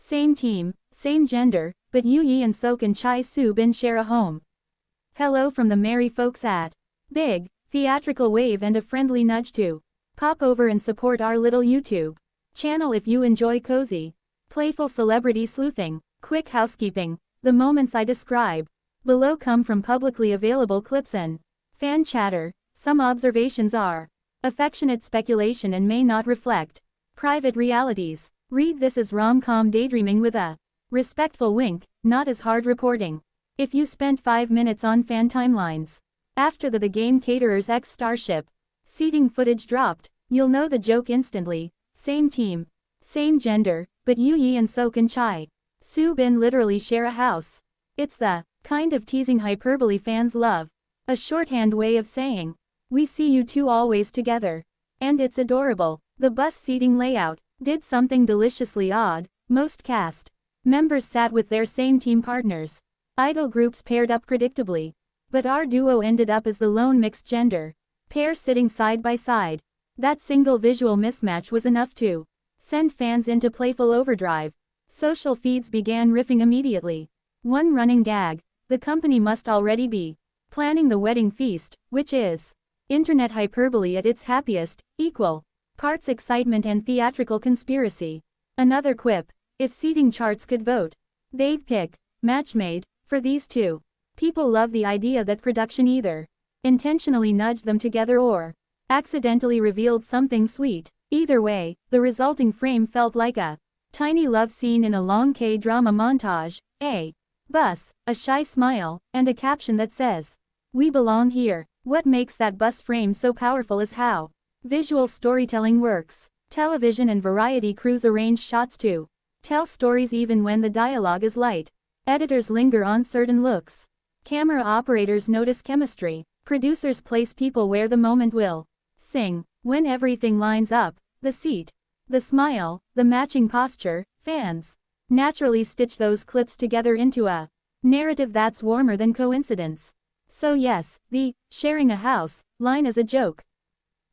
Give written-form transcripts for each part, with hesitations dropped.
Same team, same gender, but Yeon-Seok and Chae Soo-Bin share a home. Hello from the merry folks at Big, theatrical wave and a friendly nudge to pop over and support our little YouTube channel if you enjoy cozy, playful celebrity sleuthing. Quick housekeeping. The moments I describe below come from publicly available clips and fan chatter. Some observations are affectionate speculation and may not reflect private realities. Read this as rom-com daydreaming with a respectful wink, not as hard reporting. If you spent 5 minutes on fan timelines after the Game Caterers X Starship seating footage dropped, you'll know the joke instantly. Same team, same gender, but Yeon-Seok and Chae Soo-Bin literally share a house. It's the kind of teasing hyperbole fans love. A shorthand way of saying, we see you two always together. And it's adorable. The bus seating layout did something deliciously odd. Most cast members sat with their same team partners. Idol groups paired up predictably. But our duo ended up as the lone mixed gender pair sitting side by side. That single visual mismatch was enough to send fans into playful overdrive. Social feeds began riffing immediately. One running gag: the company must already be planning the wedding feast, which is internet hyperbole at its happiest, equal parts excitement and theatrical conspiracy. Another quip: if seating charts could vote, they'd pick match made for these two. People love the idea that production either intentionally nudged them together or accidentally revealed something sweet. Either way, the resulting frame felt like a tiny love scene in a long K-drama montage. A bus, a shy smile, and a caption that says, "We belong here." What makes that bus frame so powerful is how visual storytelling works. Television and variety crews arrange shots to tell stories even when the dialogue is light. Editors linger on certain looks. Camera operators notice chemistry. Producers place people where the moment will sing. When everything lines up, the seat, the smile, the matching posture, fans naturally stitch those clips together into a narrative that's warmer than coincidence. So yes, the sharing a house line is a joke.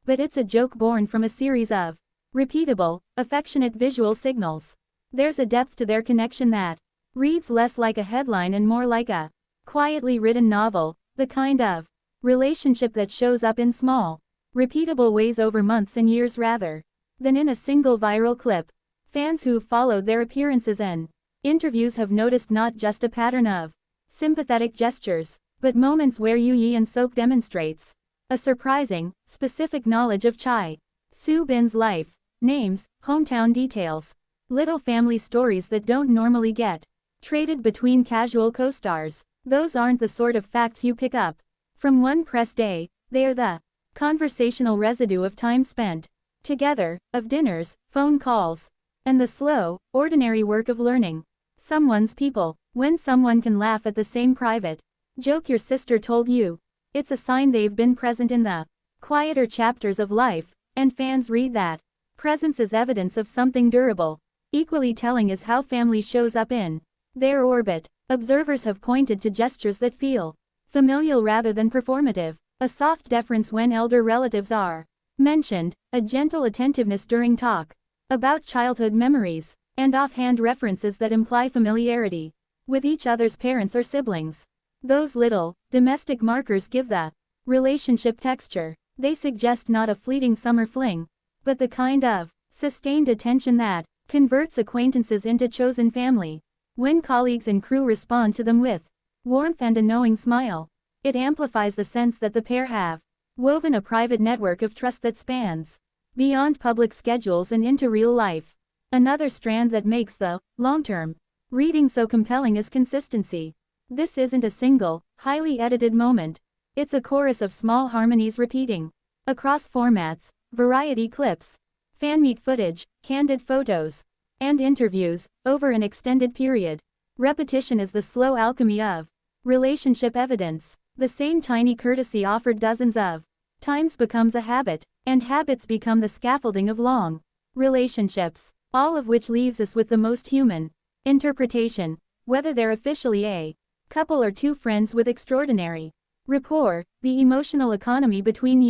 But it's a joke born from a series of repeatable, affectionate visual signals. There's a depth to their connection that reads less like a headline and more like a quietly written novel, the kind of relationship that shows up in small, repeatable ways over months and years rather than in a single viral clip. Fans who've followed their appearances and interviews have noticed not just a pattern of sympathetic gestures, but moments where Yeon-Seok demonstrates a surprising, specific knowledge of Chae Soo-Bin's life, names, hometown details, little family stories that don't normally get traded between casual co-stars. Those aren't the sort of facts you pick up from one press day. They're the conversational residue of time spent together, of dinners, phone calls, and the slow, ordinary work of learning someone's people. When someone can laugh at the same private joke your sister told you, it's a sign they've been present in the quieter chapters of life, and fans read that presence as evidence of something durable. Equally telling is how family shows up in their orbit. Observers have pointed to gestures that feel familial rather than performative. A soft deference when elder relatives are mentioned, a gentle attentiveness during talk about childhood memories, and offhand references that imply familiarity with each other's parents or siblings. Those little, domestic markers give the relationship texture. They suggest not a fleeting summer fling, but the kind of sustained attention that converts acquaintances into chosen family. When colleagues and crew respond to them with warmth and a knowing smile, it amplifies the sense that the pair have woven a private network of trust that spans beyond public schedules and into real life. Another strand that makes the long-term reading so compelling is consistency. This isn't a single, highly edited moment. It's a chorus of small harmonies repeating across formats, variety clips, fan meet footage, candid photos, and interviews, over an extended period. Repetition is the slow alchemy of relationship evidence. The same tiny courtesy offered dozens of times becomes a habit, and habits become the scaffolding of long relationships, all of which leaves us with the most human interpretation, whether they're officially a couple or two friends with extraordinary rapport. The emotional economy between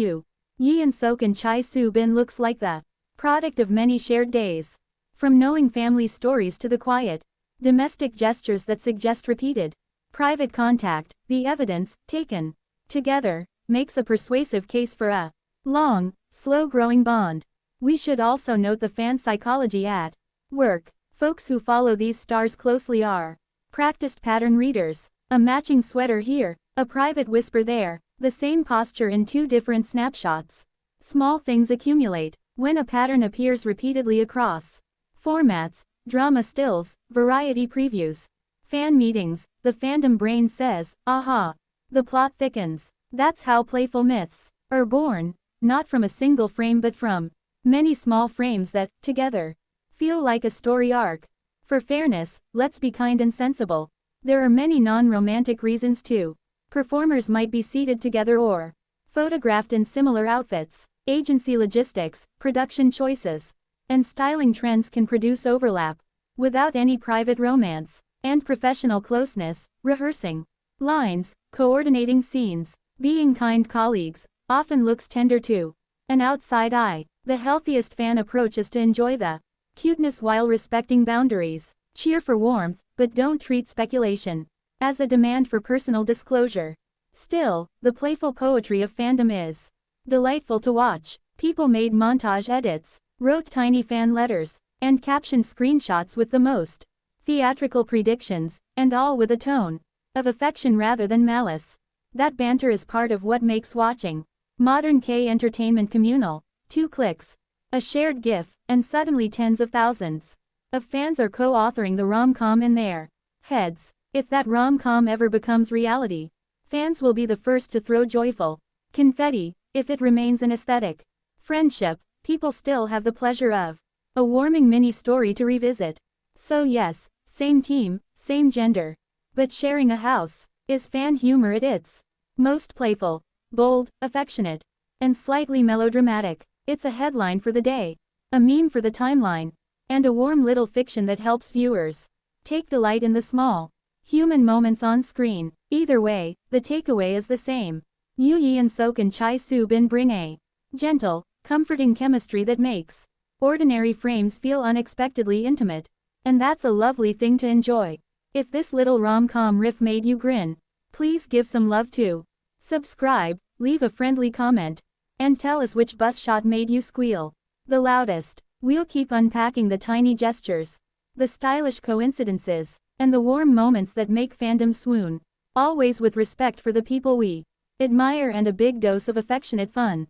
Yeon-Seok and Chae Soo-Bin looks like the product of many shared days, From knowing family stories to the quiet, domestic gestures that suggest repeated, private contact, the evidence, taken together, makes a persuasive case for a long, slow-growing bond. We should also note the fan psychology at work. Folks who follow these stars closely are practiced pattern readers. A matching sweater here, a private whisper there, the same posture in two different snapshots. Small things accumulate when a pattern appears repeatedly across formats, drama stills, variety previews, fan meetings. The fandom brain says, aha. The plot thickens. That's how playful myths are born, not from a single frame but from many small frames that, together, feel like a story arc. For fairness, let's be kind and sensible. There are many non-romantic reasons too. Performers might be seated together or photographed in similar outfits. Agency logistics, production choices, and styling trends can produce overlap, without any private romance, and professional closeness, rehearsing lines, coordinating scenes, being kind colleagues, often looks tender to an outside eye. The healthiest fan approach is to enjoy the cuteness while respecting boundaries. Cheer for warmth, but don't treat speculation as a demand for personal disclosure. Still, the playful poetry of fandom is delightful to watch. People made montage edits, wrote tiny fan letters, and captioned screenshots with the most theatrical predictions, and all with a tone of affection rather than malice. That banter is part of what makes watching modern K entertainment communal. 2 clicks, a shared GIF, and suddenly tens of thousands of fans are co-authoring the rom-com in their heads. If that rom-com ever becomes reality, fans will be the first to throw joyful confetti. If it remains an aesthetic friendship, people still have the pleasure of a warming mini-story to revisit. So yes, same team, same gender, but sharing a house is fan humor at its most playful, bold, affectionate, and slightly melodramatic. It's a headline for the day, a meme for the timeline, and a warm little fiction that helps viewers take delight in the small human moments on screen. Either way, the takeaway is the same. Yeon-Seok and Chae Soo-Bin bring a gentle, comforting chemistry that makes ordinary frames feel unexpectedly intimate. And that's a lovely thing to enjoy. If this little rom-com riff made you grin, please give some love too. Subscribe, leave a friendly comment, and tell us which bus shot made you squeal the loudest. We'll keep unpacking the tiny gestures, the stylish coincidences, and the warm moments that make fandom swoon. Always with respect for the people we admire and a big dose of affectionate fun.